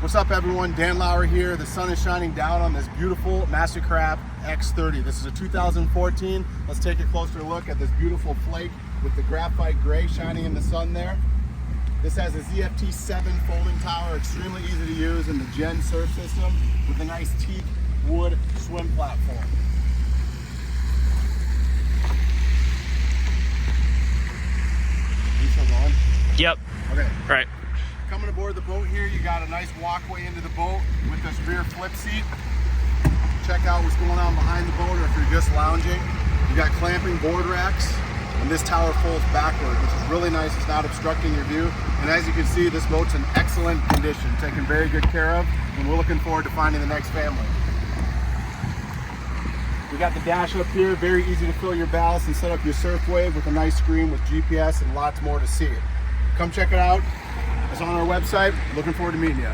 What's up everyone, Dan Lauer here. The sun is shining down on this beautiful MasterCraft X30. This is a 2014. Let's take a closer look at this beautiful flake with the graphite gray shining in the sun there. This has a ZFT 7 folding tower, extremely easy to use, in the Gen surf system with a nice teak wood swim platform. Are you still going? Yep. Okay. Right. Coming aboard the boat here, you got a nice walkway into the boat with this rear flip seat. Check out what's going on behind the boat, or if you're just lounging. You got clamping board racks, and this tower folds backward, which is really nice. It's not obstructing your view. And as you can see, this boat's in excellent condition, taken very good care of, and we're looking forward to finding the next family. We got the dash up here, very easy to fill your ballast and set up your surf wave with a nice screen with GPS and lots more to see. Come check it out. It's on our website. Looking forward to meeting you.